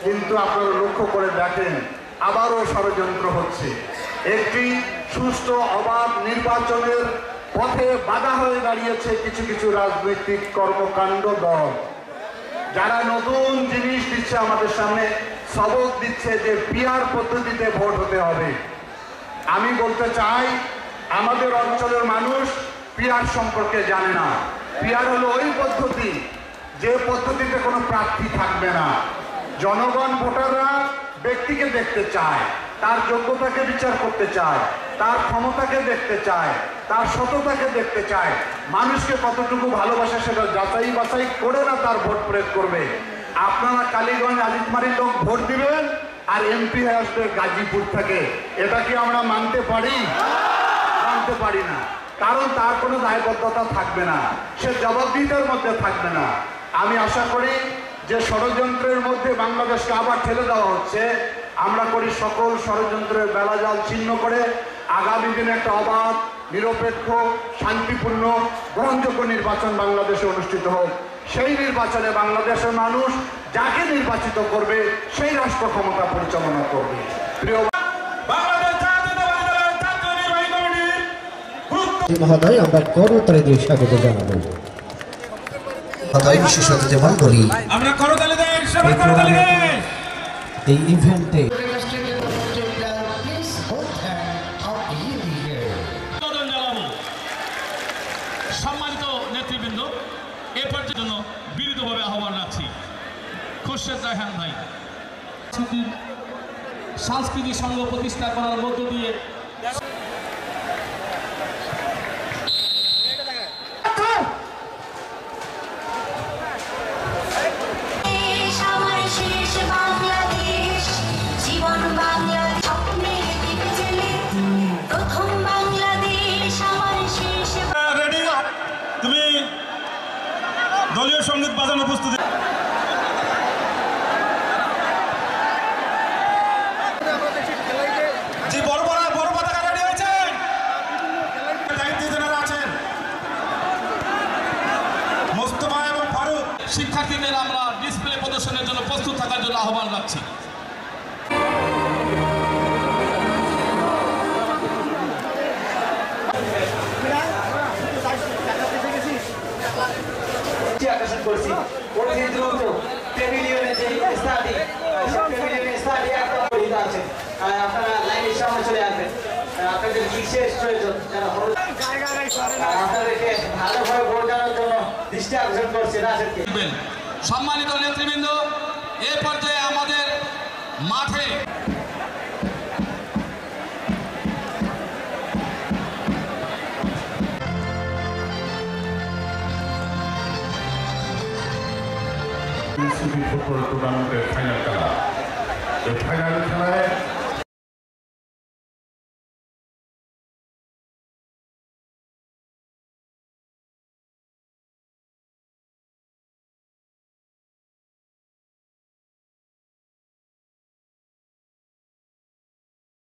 কিন্তু আপনারা লক্ষ্য করে দেখেন আবারও ষড়যন্ত্র হচ্ছে। একটি সুষ্ঠু অবাধ নির্বাচনের পথে বাধা হয়ে দাঁড়িয়েছে কিছু কিছু রাজনৈতিক কর্মকাণ্ড দল, যারা নতুন জিনিস দিচ্ছে, আমাদের সামনে সবক দিচ্ছে যে পিআর পদ্ধতিতে ভোট হতে হবে। আমি বলতে চাই আমাদের অঞ্চলের মানুষ পিআর সম্পর্কে জানে না। পিআর হলো ওই পদ্ধতি যে পদ্ধতিতে কোনো প্রার্থী থাকবে না। জনগণ ভোটাররা ব্যক্তিকে দেখতে চায়, তার যোগ্যতাকে বিচার করতে চায়, তার ক্ষমতাকে দেখতে চায়, তার সততাকে দেখতে চায়, মানুষকে কতটুকু ভালোবাসে সেটা যাচাই বাছাই করে না তার ভোট প্রয়োগ করবে। আপনারা কালীগঞ্জ আজিতমারির লোক ভোট দিবেন আর এমপি হয়ে আসবে গাজীপুর থেকে, এটা কি আমরা মানতে পারি? মানতে পারি না, কারণ তার কোনো দায়বদ্ধতা থাকবে না, সে জবাবদিহিতার মধ্যে থাকবে না। আমি আশা করি যে ষড়যন্ত্রের মধ্যে বাংলাদেশকে আবার ঠেলে দেওয়া হচ্ছে, আমরা করি সকল ষড়যন্ত্রের বেলাজাল ছিন্ন করে আগামী দিনে একটা অবাধ, নিরপেক্ষ, শান্তিপূর্ণ, গ্রহণযোগ্য নির্বাচন বাংলাদেশে অনুষ্ঠিত হোক। সেই নির্বাচনে বাংলাদেশের মানুষ যাকে নির্বাচিত করবে সেই রাষ্ট্র ক্ষমতা পরিচালনা করবে। প্রিয় মহোদয়, আমরা করতালি দিয়ে স্বাগত জানাবো। বিশেষ অতিথি মণ্ডলী, আমরা করতালি দেই, সবাই করতালি দেই। এই ইভেন্টে সম্মানিত নেতৃবৃন্দ, এ পর্যায়ের জন্য বিনীতভাবে আহ্বান রাখছি খুরশেদ রায়হান ভাই। সাংস্কৃতিক সংঘ প্রতিষ্ঠা করার মধ্য দিয়ে তুমি দলীয় সঙ্গীত বাজানোর প্রস্তুতি। জি, বড় পতাকা রেডি হয়েছে। দায়িত্ব যারা আছেন মোস্তফা এবং ফারুক, শিক্ষার্থীদের আমরা ডিসপ্লে প্রদর্শনের জন্য প্রস্তুত থাকার জন্য আহ্বান রাখছি। আকর্ষণ করছি অতি দ্রুত প্যাভিলিয়নে যে স্টাডি আছে, আপনারা লাইনের সামনে চলে আসবেন। আপনাদের বিশেষ প্রয়োজন যারা আপনাদেরকে ভালোভাবে ভোট দেওয়ার জন্য দৃষ্টি আকর্ষণ করছে। সম্মানিত নেতৃবৃন্দ, এ পর্যায়ে আমাদের মাঠে ফুটবল টুর্নামেন্টের ফাইনাল খেলা। এই ফাইনাল খেলায়